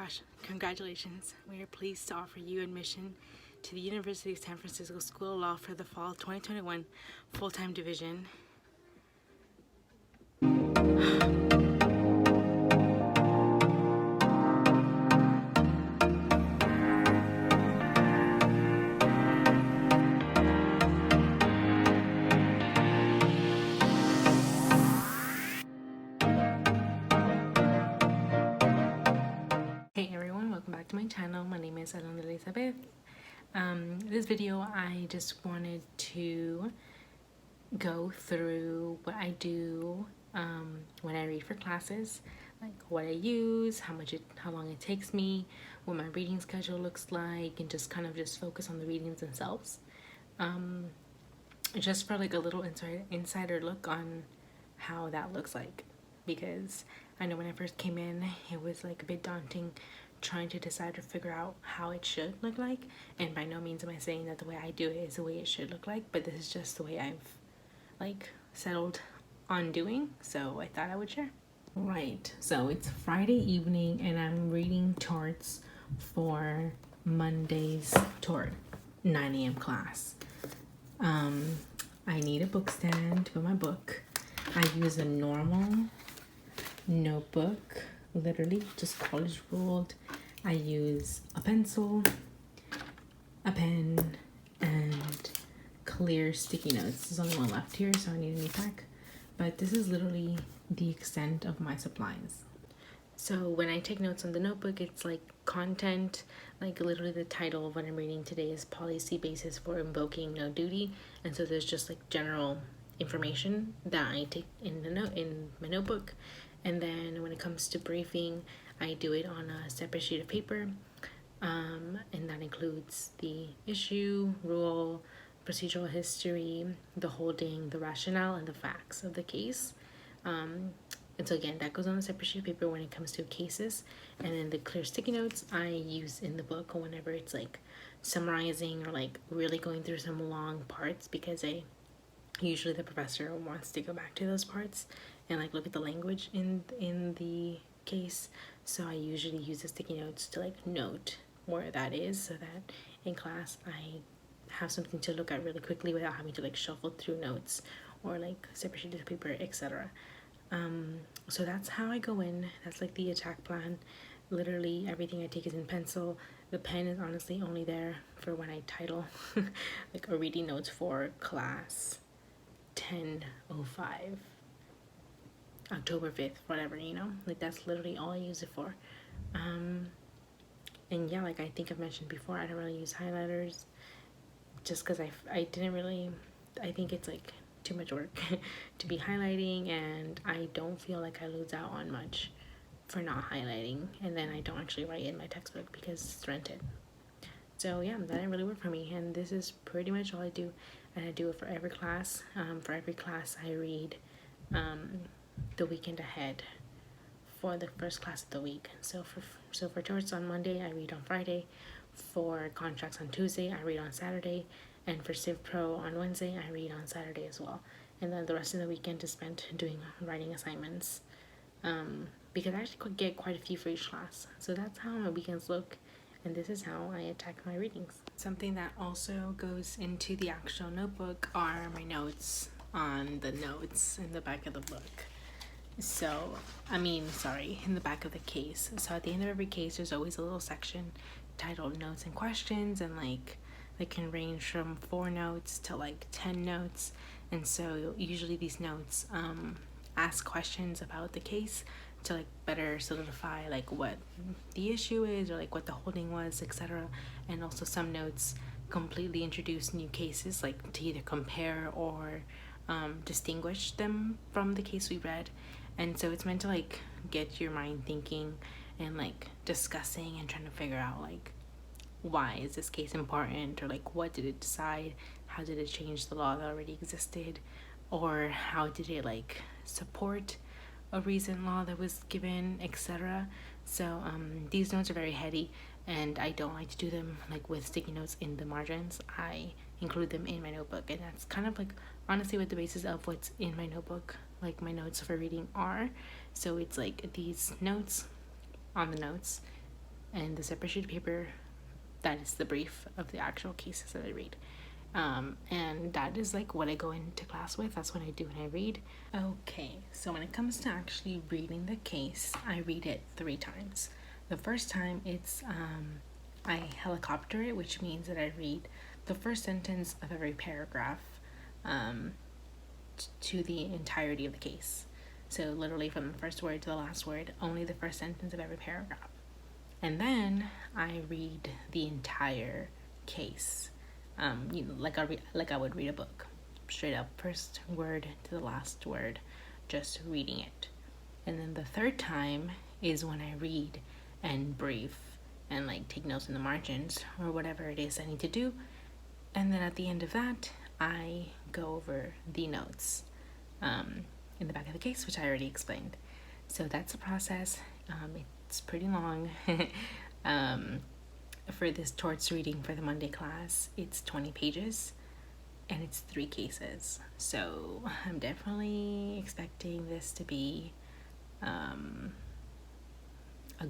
gosh, congratulations. We are pleased to offer you admission to the University of San Francisco School of Law for the fall 2021 full-time division. Hey everyone, welcome back to my channel. My name is Alondra Elizabeth. This video I just wanted to go through what I do when I read for classes, like what I use, how long it takes me, what my reading schedule looks like, and just kind of focus on the readings themselves. Just for like a little insider look on how that looks like, because I know when I first came in it was like a bit daunting trying to decide or figure out how it should look like, and by no means am I saying that the way I do it is the way it should look like, but this is just the way I've like settled on doing, so I thought I would share. Right, so it's Friday evening and I'm reading torts for Monday's tort 9 a.m. class. I need a book stand to put my book. I use a normal notebook, literally just college ruled. I use a pencil, a pen, and clear sticky notes. There's only one left here, so I need a new pack. But this is literally the extent of my supplies. So when I take notes on the notebook, it's like content, like literally the title of what I'm reading today is Policy Basis for Invoking No Duty. And so there's just like general information that I take in my notebook. And then when it comes to briefing, I do it on a separate sheet of paper. And that includes the issue, rule, procedural history, the holding, the rationale, and the facts of the case. And so again, that goes on a separate sheet of paper when it comes to cases. And then the clear sticky notes I use in the book whenever it's like summarizing or like really going through some long parts, because usually the professor wants to go back to those parts and like look at the language in the case. So I usually use the sticky notes to like note where that is, so that in class I have something to look at really quickly without having to like shuffle through notes or like separate sheets of paper, etc. So that's how I go in. That's like the attack plan. Literally everything I take is in pencil. The pen is honestly only there for when I title like a reading notes for class 10:05, October 5th, whatever, like that's literally all I use it for. And yeah, like I think I've mentioned before, I don't really use highlighters just because I think it's like too much work to be highlighting, and I don't feel like I lose out on much for not highlighting, and then I don't actually write in my textbook because it's rented. So yeah, that didn't really work for me, and this is pretty much all I do, and I do it for every class. For every class I read the weekend ahead for the first class of the week. So for torts on Monday, I read on Friday. For contracts on Tuesday, I read on Saturday. And for Civ Pro on Wednesday, I read on Saturday as well. And then the rest of the weekend is spent doing writing assignments, because I actually get quite a few for each class. So that's how my weekends look, and this is how I attack my readings. Something that also goes into the actual notebook are my notes on the notes in the back of the book. So, in the back of the case. So at the end of every case, there's always a little section titled Notes and Questions, and like they can range from 4 notes to like 10 notes. And so usually these notes ask questions about the case to like better solidify like what the issue is, or like what the holding was, etc. And also some notes completely introduce new cases, like to either compare or distinguish them from the case we read. And so it's meant to like get your mind thinking and like discussing and trying to figure out like, why is this case important, or like what did it decide, how did it change the law that already existed, or how did it like support a recent law that was given, etc. So these notes are very heady, and I don't like to do them like with sticky notes in the margins. I include them in my notebook, and that's kind of like honestly what the basis of what's in my notebook, like my notes for reading, are. So it's like these notes on the notes, and the separate sheet of paper, that is the brief of the actual cases that I read. And that is like what I go into class with. That's what I do when I read. Okay, so when it comes to actually reading the case, I read it 3 times. The first time it's I helicopter it, which means that I read the first sentence of every paragraph to the entirety of the case. So literally from the first word to the last word, only the first sentence of every paragraph. And then I read the entire case, like I would read a book, straight up, first word to the last word, just reading it. And then the third time is when I read and brief and like take notes in the margins or whatever it is I need to do. And then at the end of that, I go over the notes in the back of the case, which I already explained. So that's the process. It's pretty long. For this torts reading for the Monday class, it's 20 pages and it's 3 cases. So I'm definitely expecting this to be a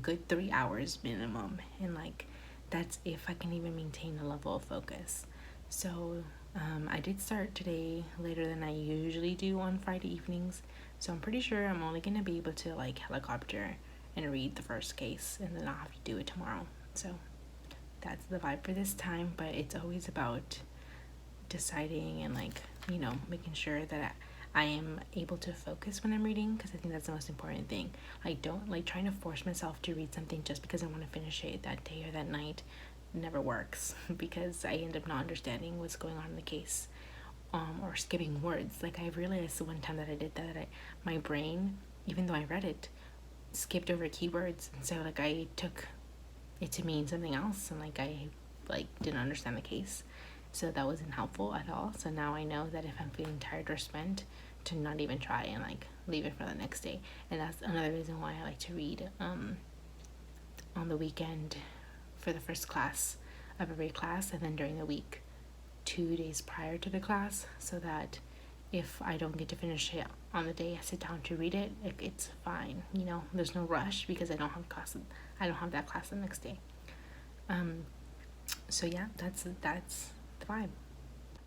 good 3 hours minimum, and like that's if I can even maintain a level of focus. So I did start today later than I usually do on Friday evenings, so I'm pretty sure I'm only gonna be able to like helicopter and read the first case, and then I'll have to do it tomorrow. So that's the vibe for this time, but it's always about deciding and like, making sure that I am able to focus when I'm reading, because I think that's the most important thing. I don't like trying to force myself to read something just because I want to finish it that day or that night. Never works because I end up not understanding what's going on in the case, or skipping words. Like I realized the one time that I did that, my brain, even though I read it, skipped over keywords, and so like I took it to mean something else, and like I didn't understand the case, so that wasn't helpful at all. So now I know that if I'm feeling tired or spent, to not even try and like leave it for the next day. And that's another reason why I like to read on the weekend for the first class of every class, and then during the week 2 days prior to the class, so that if I don't get to finish it on the day I sit down to read it, it's fine. There's no rush because I don't have that class the next day. So yeah, that's the vibe.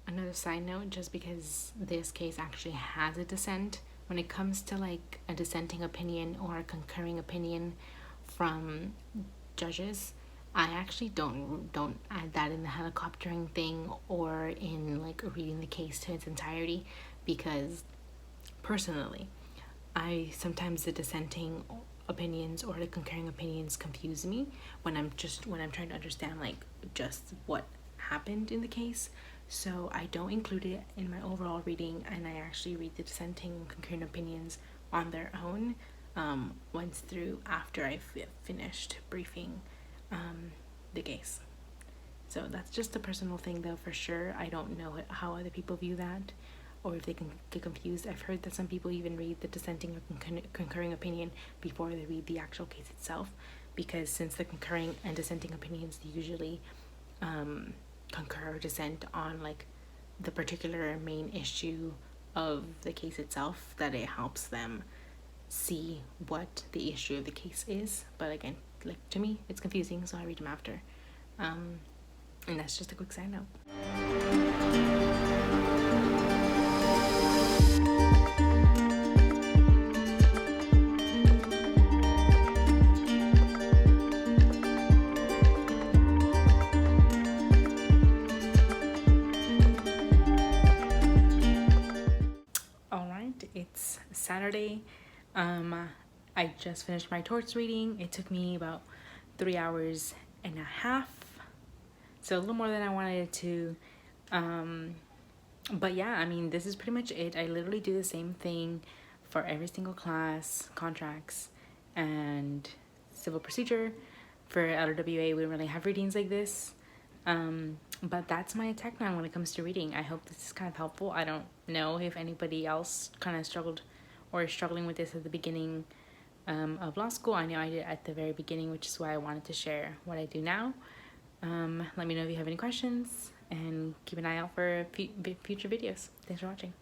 Another side note, just because this case actually has a dissent, when it comes to like a dissenting opinion or a concurring opinion from judges, I actually don't add that in the helicoptering thing or in like reading the case to its entirety, because personally, sometimes the dissenting opinions or the concurring opinions confuse me when I'm trying to understand like just what happened in the case. So I don't include it in my overall reading, and I actually read the dissenting and concurring opinions on their own once through after I've finished briefing the case. So that's just a personal thing though, for sure. I don't know how other people view that, or if they can get confused. I've heard that some people even read the dissenting or concurring opinion before they read the actual case itself, because since the concurring and dissenting opinions usually concur or dissent on like the particular main issue of the case itself, that it helps them see what the issue of the case is. But again, like to me it's confusing, so I read them after. And that's just a quick side note. Alright, it's Saturday. I just finished my torts reading. It took me about 3 hours and a half, so a little more than I wanted it to. But yeah, I mean, this is pretty much it. I literally do the same thing for every single class, contracts and civil procedure. For LRWA, we don't really have readings like this. But that's my attack plan when it comes to reading. I hope this is kind of helpful. I don't know if anybody else kind of struggled or is struggling with this at the beginning of law school. I know I did at the very beginning, which is why I wanted to share what I do now. Let me know if you have any questions, and keep an eye out for future videos. Thanks for watching.